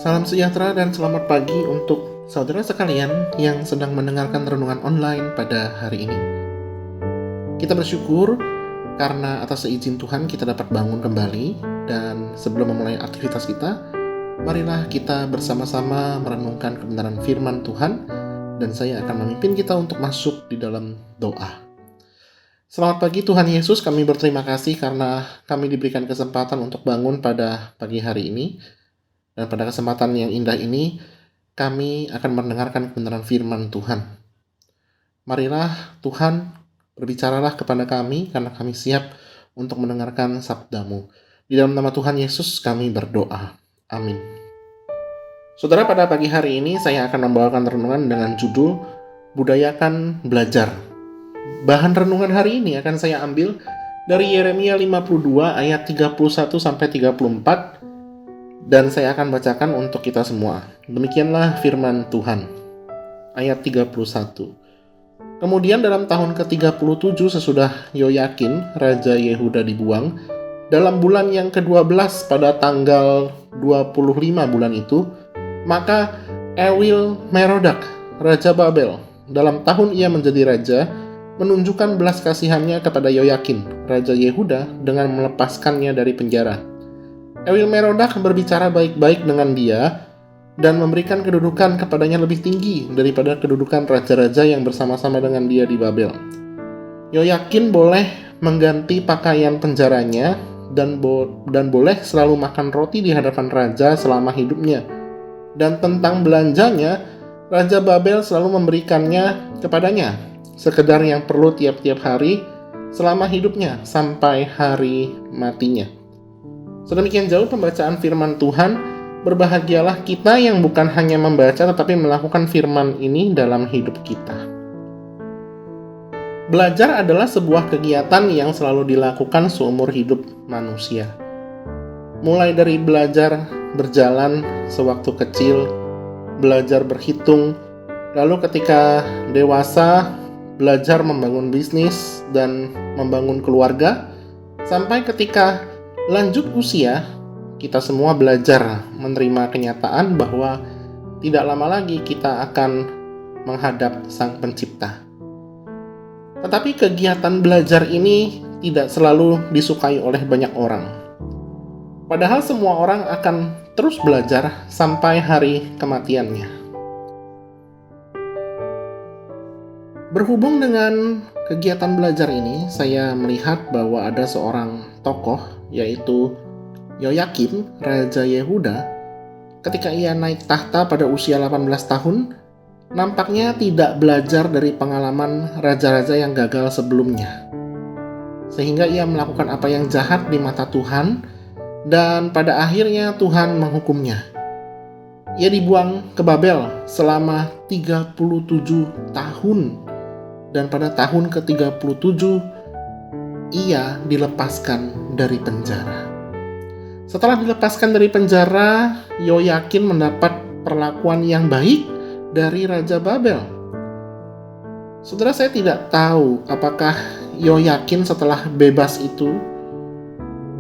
Salam sejahtera dan selamat pagi untuk saudara sekalian yang sedang mendengarkan renungan online pada hari ini. Kita bersyukur karena atas seizin Tuhan kita dapat bangun kembali, dan sebelum memulai aktivitas kita, marilah kita bersama-sama merenungkan kebenaran firman Tuhan, dan saya akan memimpin kita untuk masuk di dalam doa. Selamat pagi Tuhan Yesus, kami berterima kasih karena kami diberikan kesempatan untuk bangun pada pagi hari ini. Dan pada kesempatan yang indah ini, kami akan mendengarkan kebenaran firman Tuhan. Marilah Tuhan, berbicaralah kepada kami, karena kami siap untuk mendengarkan sabda-Mu. Di dalam nama Tuhan Yesus kami berdoa. Amin. Saudara, pada pagi hari ini saya akan membawakan renungan dengan judul Budayakan Belajar. Bahan renungan hari ini akan saya ambil dari Yeremia 52 ayat 31-34, dan saya akan bacakan untuk kita semua. Demikianlah firman Tuhan. Ayat 31. Kemudian dalam tahun ke-37 sesudah Yoyakin, Raja Yehuda dibuang, dalam bulan yang ke-12 pada tanggal 25 bulan itu, maka Ewil Merodak, Raja Babel, dalam tahun ia menjadi raja, menunjukkan belas kasihannya kepada Yoyakin, Raja Yehuda, dengan melepaskannya dari penjara. Ewil Merodak berbicara baik-baik dengan dia dan memberikan kedudukan kepadanya lebih tinggi daripada kedudukan raja-raja yang bersama-sama dengan dia di Babel. Yoyakin boleh mengganti pakaian penjaranya dan boleh selalu makan roti di hadapan raja selama hidupnya. Dan tentang belanjanya, Raja Babel selalu memberikannya kepadanya, sekedar yang perlu tiap-tiap hari selama hidupnya sampai hari matinya. Sedemikian jauh pembacaan firman Tuhan. Berbahagialah kita yang bukan hanya membaca tetapi melakukan firman ini dalam hidup kita. Belajar adalah sebuah kegiatan yang selalu dilakukan seumur hidup manusia. Mulai dari belajar berjalan sewaktu kecil, belajar berhitung, lalu ketika dewasa belajar membangun bisnis dan membangun keluarga, sampai ketika lanjut usia, kita semua belajar menerima kenyataan bahwa tidak lama lagi kita akan menghadap Sang Pencipta. Tetapi kegiatan belajar ini tidak selalu disukai oleh banyak orang. Padahal semua orang akan terus belajar sampai hari kematiannya. Berhubung dengan kegiatan belajar ini, saya melihat bahwa ada seorang tokoh, yaitu Yoyakin, Raja Yehuda. Ketika ia naik tahta pada usia 18 tahun, nampaknya tidak belajar dari pengalaman raja-raja yang gagal sebelumnya. Sehingga ia melakukan apa yang jahat di mata Tuhan, dan pada akhirnya Tuhan menghukumnya. Ia dibuang ke Babel selama 37 tahun. Dan pada tahun ke-37, ia dilepaskan dari penjara. Setelah dilepaskan dari penjara, Yoyakin mendapat perlakuan yang baik dari Raja Babel. Saudara, saya tidak tahu apakah Yoyakin setelah bebas itu,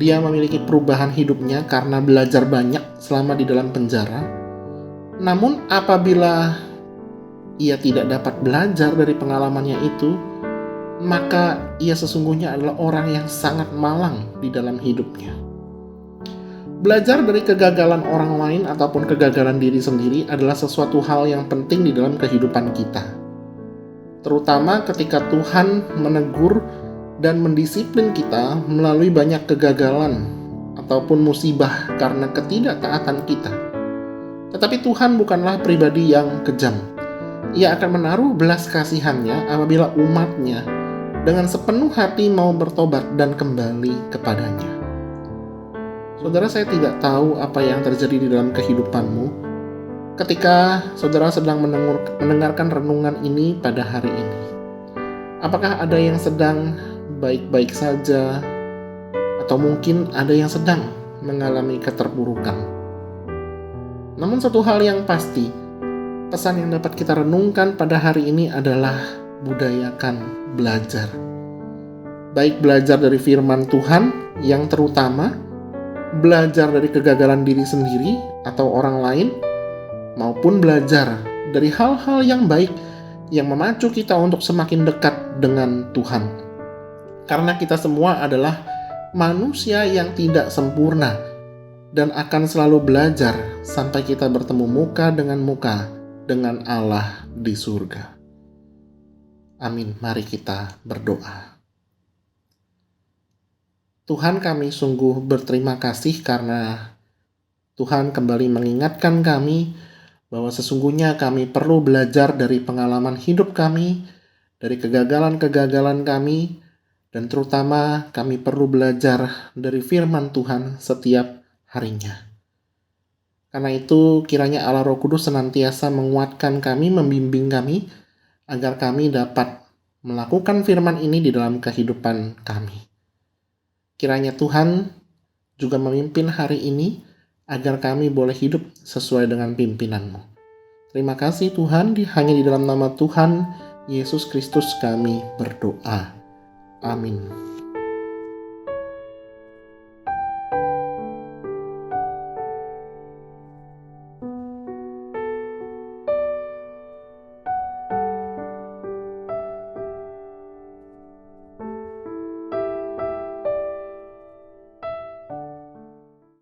dia memiliki perubahan hidupnya karena belajar banyak selama di dalam penjara. Namun apabila ia tidak dapat belajar dari pengalamannya itu, maka ia sesungguhnya adalah orang yang sangat malang di dalam hidupnya. Belajar dari kegagalan orang lain ataupun kegagalan diri sendiri adalah sesuatu hal yang penting di dalam kehidupan kita. Terutama ketika Tuhan menegur dan mendisiplin kita melalui banyak kegagalan ataupun musibah karena ketidaktaatan kita. Tetapi Tuhan bukanlah pribadi yang kejam. Ia akan menaruh belas kasihannya apabila umatnya dengan sepenuh hati mau bertobat dan kembali kepadanya. Saudara, saya tidak tahu apa yang terjadi di dalam kehidupanmu ketika saudara sedang mendengarkan renungan ini pada hari ini. Apakah ada yang sedang baik-baik saja, atau mungkin ada yang sedang mengalami keterpurukan? Namun satu hal yang pasti, pesan yang dapat kita renungkan pada hari ini adalah budayakan belajar. Baik belajar dari firman Tuhan yang terutama, belajar dari kegagalan diri sendiri atau orang lain, maupun belajar dari hal-hal yang baik yang memacu kita untuk semakin dekat dengan Tuhan. Karena kita semua adalah manusia yang tidak sempurna dan akan selalu belajar sampai kita bertemu muka dengan Allah di surga. Amin. Mari kita berdoa. Tuhan, kami sungguh berterima kasih karena Tuhan kembali mengingatkan kami bahwa sesungguhnya kami perlu belajar dari pengalaman hidup kami, dari kegagalan-kegagalan kami, dan terutama kami perlu belajar dari firman Tuhan setiap harinya. Karena itu kiranya Allah Roh Kudus senantiasa menguatkan kami, membimbing kami, agar kami dapat melakukan firman ini di dalam kehidupan kami. Kiranya Tuhan juga memimpin hari ini agar kami boleh hidup sesuai dengan pimpinan-Mu. Terima kasih Tuhan, hanya di dalam nama Tuhan Yesus Kristus kami berdoa. Amin.